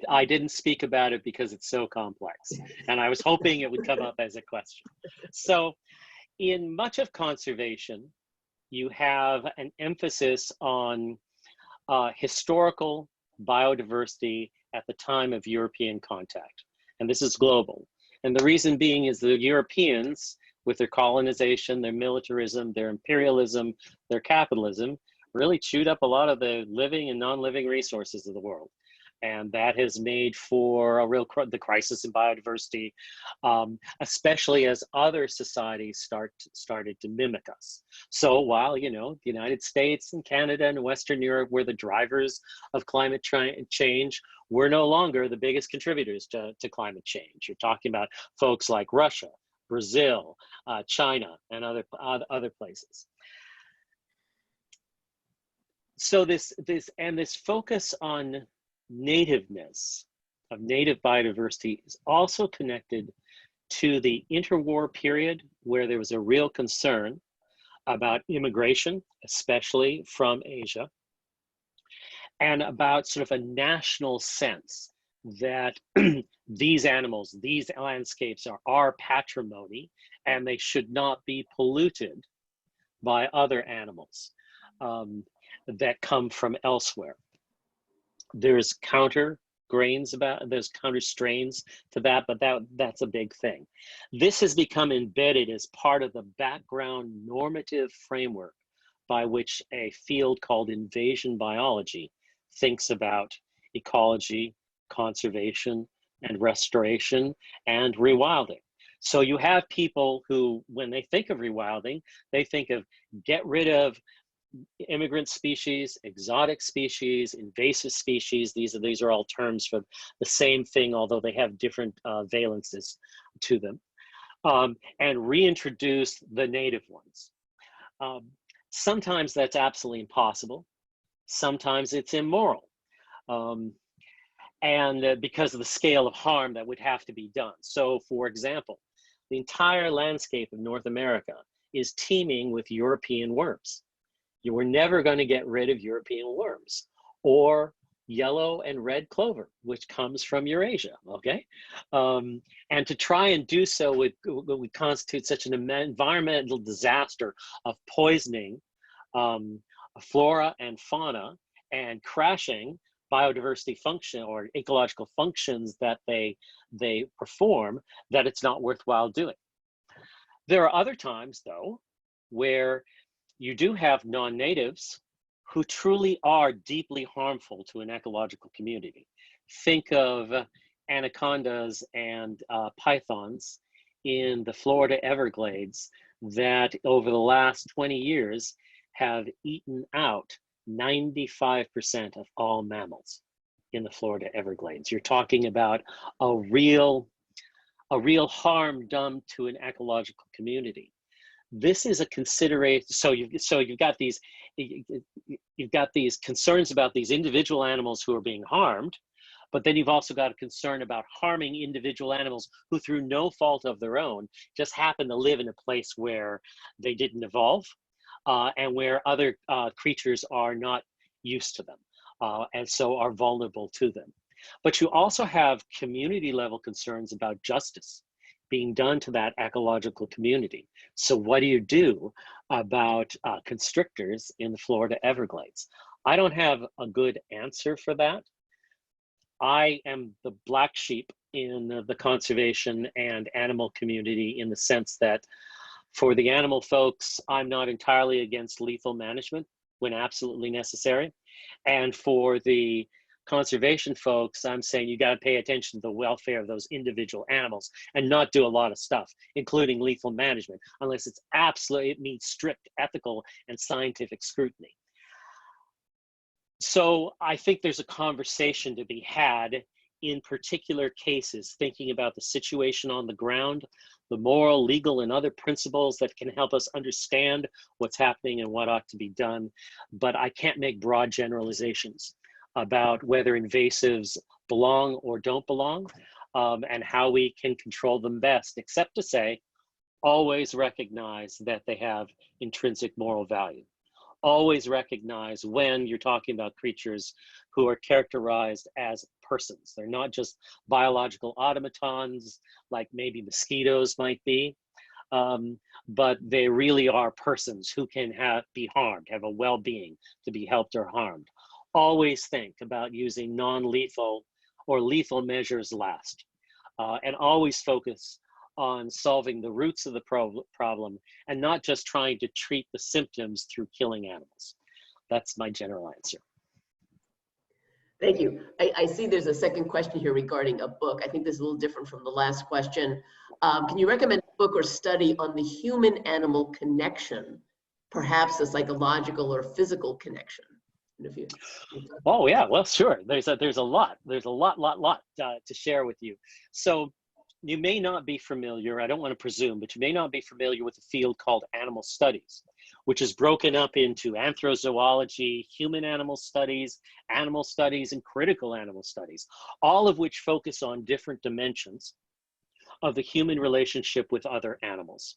I didn't speak about it because it's so complex, and I was hoping it would come up as a question. So in much of conservation, you have an emphasis on historical biodiversity at the time of European contact, and this is global. And the reason being is the Europeans, with their colonization, their militarism, their imperialism, their capitalism, really chewed up a lot of the living and non-living resources of the world. And that has made for the crisis in biodiversity, especially as other societies started to mimic us. So while, the United States and Canada and Western Europe were the drivers of climate change, we're no longer the biggest contributors to climate change. You're talking about folks like Russia, Brazil, China, and other places. So this focus on nativeness, of native biodiversity, is also connected to the interwar period where there was a real concern about immigration, especially from Asia, and about sort of a national sense that these animals, these landscapes are our patrimony, and they should not be polluted by other animals that come from elsewhere. There's counter strains to that, but that's a big thing. This has become embedded as part of the background normative framework by which a field called invasion biology thinks about ecology, conservation, and restoration, and rewilding. So you have people who, when they think of rewilding, they think of get rid of immigrant species, exotic species, invasive species. These are all terms for the same thing, although they have different valences to them, and reintroduce the native ones. Sometimes that's absolutely impossible. Sometimes it's immoral. And because of the scale of harm that would have to be done. So for example, the entire landscape of North America is teeming with European worms. You were never going to get rid of European worms, or yellow and red clover, which comes from Eurasia, okay? And to try and do so would constitute such an environmental disaster of poisoning flora and fauna and crashing biodiversity function or ecological functions that they perform, that it's not worthwhile doing. There are other times, though, where you do have non-natives who truly are deeply harmful to an ecological community. Think of anacondas and pythons in the Florida Everglades that over the last 20 years have eaten out 95% of all mammals in the Florida Everglades. You're talking about a real harm done to an ecological community. This is a consideration. So you've got these concerns about these individual animals who are being harmed, but then you've also got a concern about harming individual animals who, through no fault of their own, just happen to live in a place where they didn't evolve, and where other creatures are not used to them, and so are vulnerable to them. But you also have community level concerns about justice being done to that ecological community. So what do you do about constrictors in the Florida Everglades? I don't have a good answer for that. I am the black sheep in the conservation and animal community, in the sense that for the animal folks, I'm not entirely against lethal management when absolutely necessary. And for the conservation folks, I'm saying you got to pay attention to the welfare of those individual animals and not do a lot of stuff, including lethal management, unless it's absolutely, it meets strict ethical and scientific scrutiny. So I think there's a conversation to be had in particular cases, thinking about the situation on the ground, the moral, legal, and other principles that can help us understand what's happening and what ought to be done. But I can't make broad generalizations about whether invasives belong or don't belong, and how we can control them best, except to say, always recognize that they have intrinsic moral value. Always recognize when you're talking about creatures who are characterized as persons. They're not just biological automatons like maybe mosquitoes might be, but they really are persons who can be harmed, have a well-being, to be helped or harmed. Always think about using non-lethal or lethal measures last, and always focus on solving the roots of the problem and not just trying to treat the symptoms through killing animals. That's my general answer. Thank you. I see there's a second question here regarding a book. I think this is a little different from the last question. Can you recommend a book or study on the human-animal connection, perhaps a psychological or physical connection? Oh yeah, well, sure. There's a lot to share with you. So you may not be familiar, I don't want to presume, but you may not be familiar with a field called animal studies, which is broken up into anthrozoology, human animal studies, and critical animal studies, all of which focus on different dimensions of the human relationship with other animals.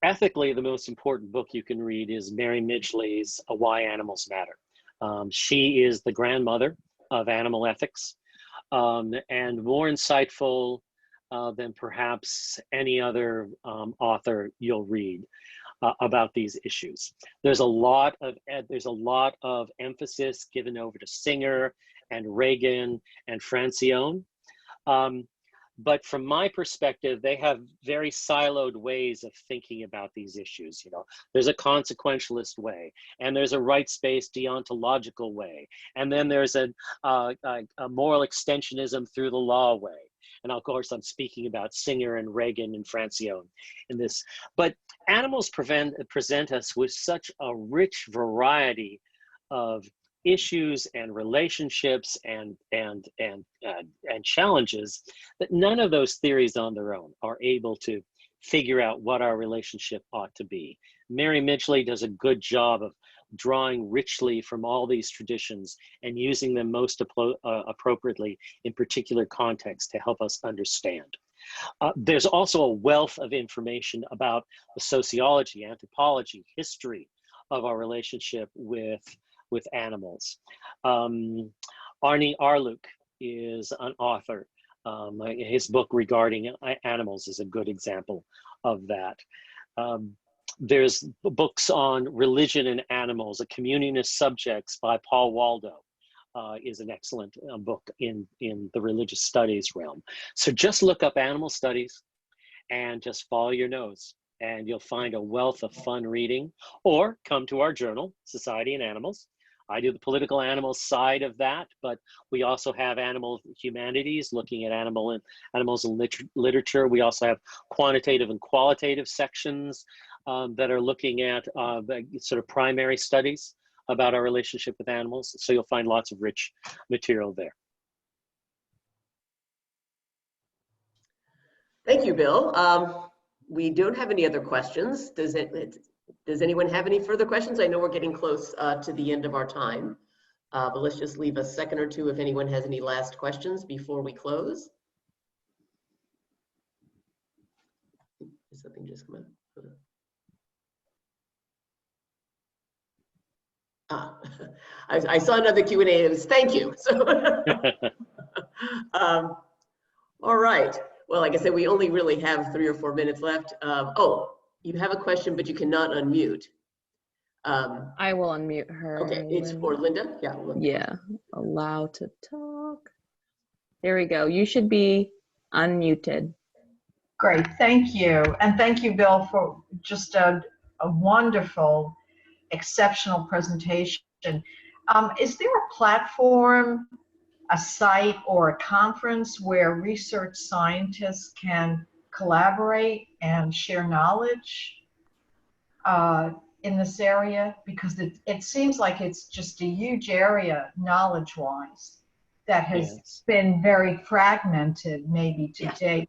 Ethically, the most important book you can read is Mary Midgley's Why Animals Matter. She is the grandmother of animal ethics, and more insightful than perhaps any other author you'll read about these issues. There's a lot of emphasis given over to Singer and Reagan and Francione. But from my perspective, they have very siloed ways of thinking about these issues. You know, there's a consequentialist way, and there's a rights-based deontological way, and then there's a moral extensionism through the law way. And of course, I'm speaking about Singer and Reagan and Francione in this. But animals present us with such a rich variety of issues and relationships and challenges that none of those theories on their own are able to figure out what our relationship ought to be. Mary Midgley does a good job of drawing richly from all these traditions and using them most appropriately in particular contexts to help us understand. There's also a wealth of information about the sociology, anthropology, history of our relationship with animals. Arnie Arluk is an author. His book regarding animals is a good example of that. There's books on religion and animals, A Communionist Subjects by Paul Waldo is an excellent book in the religious studies realm. So just look up animal studies and just follow your nose, and you'll find a wealth of fun reading, or come to our journal, Society and Animals. I do the political animals side of that, but we also have animal humanities, looking at animals in literature. We also have quantitative and qualitative sections that are looking at sort of primary studies about our relationship with animals. So you'll find lots of rich material there. Thank you, Bill. We don't have any other questions. Does anyone have any further questions? I know we're getting close to the end of our time, but let's just leave a second or two if anyone has any last questions before we close. Did something just come up? I saw another Q&A. It was thank you. So, all right. Well, like I said, we only really have 3 or 4 minutes left. Oh, you have a question, but you cannot unmute. I will unmute her. Okay, it's for Linda. Yeah. Yeah, allow to talk. There we go. You should be unmuted. Great, thank you. And thank you, Bill, for just a wonderful, exceptional presentation. Is there a platform, a site, or a conference where research scientists can collaborate and share knowledge in this area? Because it seems like it's just a huge area, knowledge-wise, that has been very fragmented maybe to date.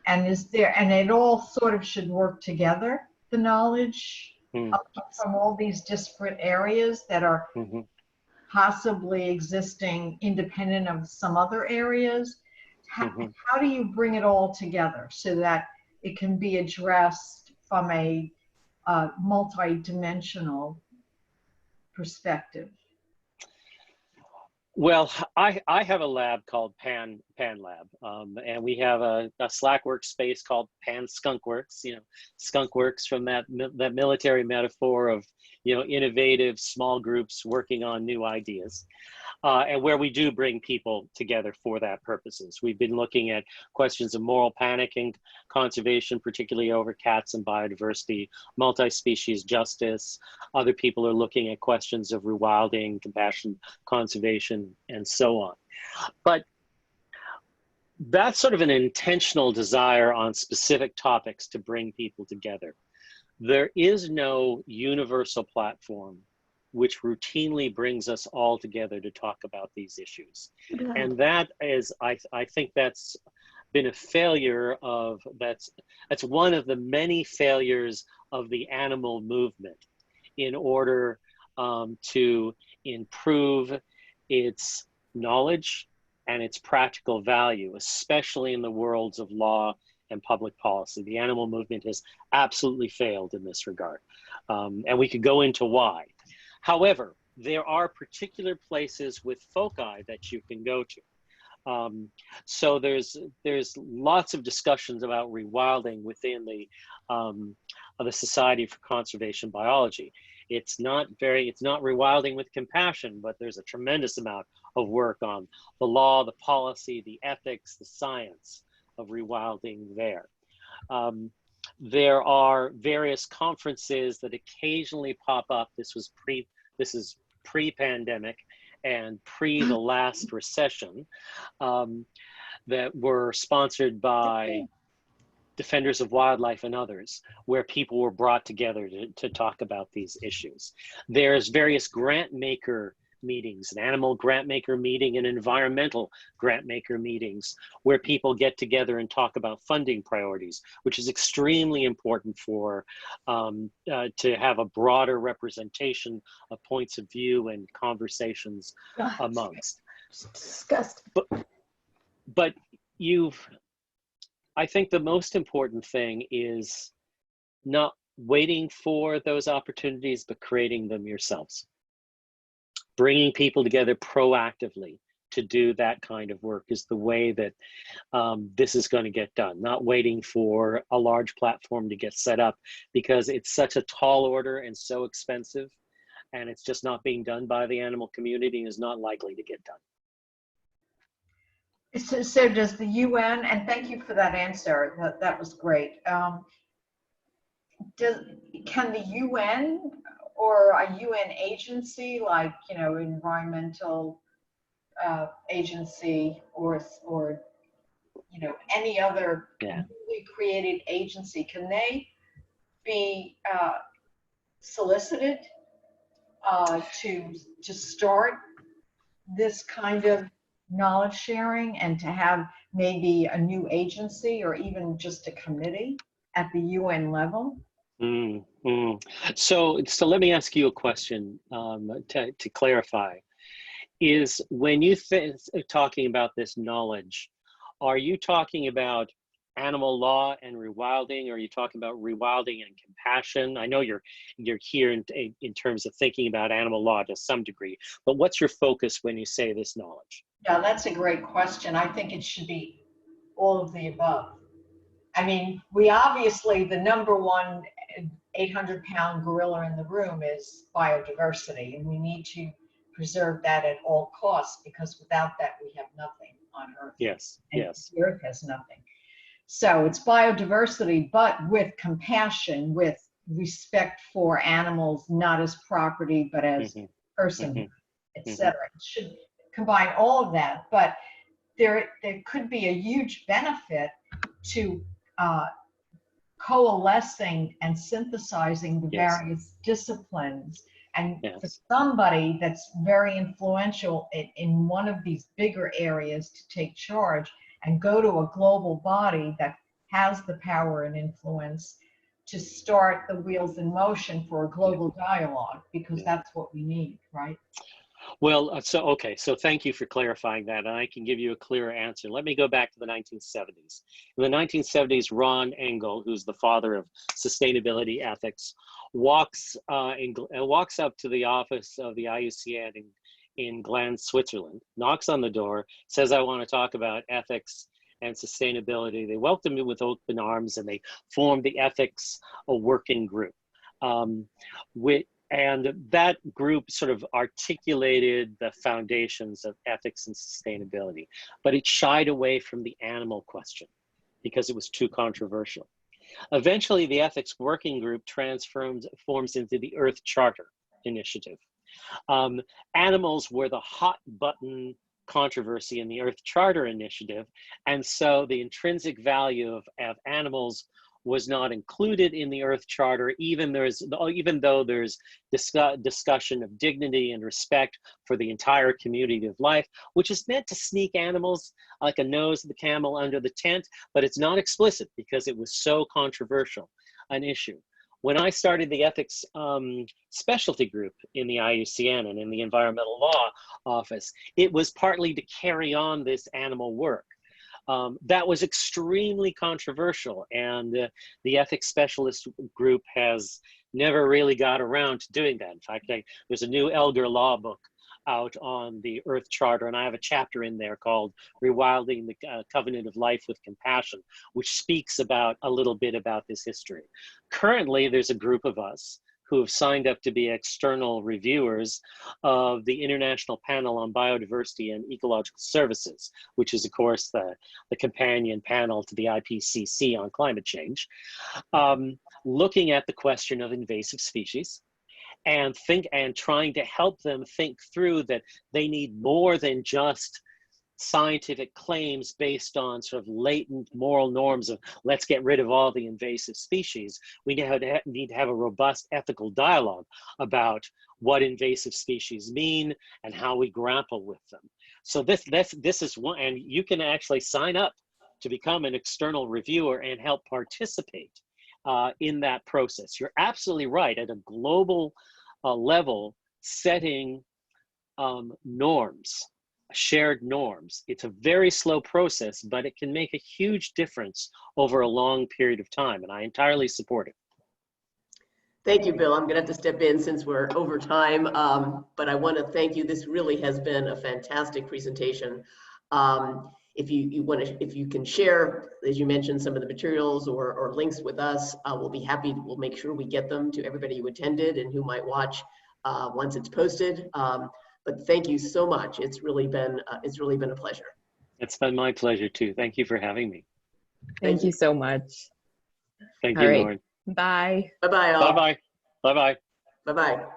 And and it all sort of should work together, the knowledge from all these disparate areas that are possibly existing independent of some other areas. How do you bring it all together so that it can be addressed from a multi-dimensional perspective? Well, I have a lab called Pan Lab, and we have a Slack workspace called Pan Skunkworks. You know, Skunkworks from that military metaphor of, you know, innovative small groups working on new ideas, and where we do bring people together for that purposes. We've been looking at questions of moral panic and conservation, particularly over cats and biodiversity, multi-species justice. Other people are looking at questions of rewilding, compassion, conservation, and so on. But that's sort of an intentional desire on specific topics to bring people together. There is no universal platform which routinely brings us all together to talk about these issues. And that is, I think that's been a failure of, that's one of the many failures of the animal movement in order to improve its knowledge and its practical value, especially in the worlds of law and public policy. The animal movement has absolutely failed in this regard. And we could go into why. However, there are particular places with foci that you can go to. So there's lots of discussions about rewilding within the Society for Conservation Biology. It's not rewilding with compassion, but there's a tremendous amount of work on the law, the policy, the ethics, the science of rewilding there. There are various conferences that occasionally pop up. This is pre-pandemic and pre the last recession, that were sponsored by defenders of wildlife and others, where people were brought together to talk about these issues. There's various grant maker meetings, an animal grant maker meeting and environmental grant maker meetings, where people get together and talk about funding priorities, which is extremely important for to have a broader representation of points of view and conversations amongst. It's disgusting. But I think the most important thing is not waiting for those opportunities, but creating them yourselves. Bringing people together proactively to do that kind of work is the way that this is going to get done. Not waiting for a large platform to get set up, because it's such a tall order and so expensive, and it's just not being done by the animal community and is not likely to get done. So does the UN, and thank you for that answer, that was great. Can the UN or a UN agency, like, you know, environmental agency, or you know, any other newly created agency, can they be solicited to start this kind of knowledge sharing, and to have maybe a new agency or even just a committee at the UN level? So let me ask you a question to clarify. Is when you talking about this knowledge, are you talking about animal law and rewilding, or are you talking about rewilding and compassion? I know you're here in terms of thinking about animal law to some degree, but what's your focus when you say this knowledge? Yeah, that's a great question. I think it should be all of the above. I mean, we obviously, the number one 800-pound gorilla in the room is biodiversity, and we need to preserve that at all costs, because without that, we have nothing on Earth. Yes, and yes. The Earth has nothing. So it's biodiversity, but with compassion, with respect for animals, not as property, but as person, etc. It should combine all of that, but there could be a huge benefit to coalescing and synthesizing the various disciplines, and for somebody that's very influential in one of these bigger areas to take charge and go to a global body that has the power and influence to start the wheels in motion for a global dialogue, because that's what we need, right? Well, so thank you for clarifying that, and I can give you a clearer answer. Let me go back to the 1970s. In the 1970s, Ron Engel, who's the father of sustainability ethics, walks up to the office of the IUCN in Gland, Switzerland, knocks on the door, says, "I want to talk about ethics and sustainability." They welcomed him with open arms, and they formed the Ethics Working Group. And that group sort of articulated the foundations of ethics and sustainability, but it shied away from the animal question because it was too controversial. Eventually, the Ethics Working Group forms into the Earth Charter Initiative. Animals were the hot button controversy in the Earth Charter Initiative, and so the intrinsic value of animals was not included in the Earth Charter, even though there's discussion of dignity and respect for the entire community of life, which is meant to sneak animals like a nose of the camel under the tent, but it's not explicit because it was so controversial an issue. When I started the ethics specialty group in the IUCN and in the Environmental Law Office, it was partly to carry on this animal work. That was extremely controversial, and the ethics specialist group has never really got around to doing that. In fact, there's a new elder law book out on the Earth Charter, and I have a chapter in there called Rewilding the Covenant of Life with Compassion, which speaks a little bit about this history. Currently, there's a group of us who have signed up to be external reviewers of the International Panel on Biodiversity and Ecological Services, which is, of course, the companion panel to the IPCC on climate change, looking at the question of invasive species and trying to help them think through that they need more than just scientific claims based on sort of latent moral norms of let's get rid of all the invasive species. We need to have a robust ethical dialogue about what invasive species mean and how we grapple with them. So this is one, and you can actually sign up to become an external reviewer and help participate in that process. You're absolutely right, at a global level, setting norms, shared norms. It's a very slow process, but it can make a huge difference over a long period of time, and I entirely support it. Thank you, Bill. I'm gonna have to step in since we're over time, but I wanna thank you. This really has been a fantastic presentation. If you can share, as you mentioned, some of the materials or links with us, we'll be happy. We'll make sure we get them to everybody who attended and who might watch once it's posted. But thank you so much. It's really been a pleasure. It's been my pleasure too. Thank you for having me. Thank you so much. Thank All you, right. Lauren. Bye. Bye-bye all. Bye-bye. Bye-bye. Bye-bye.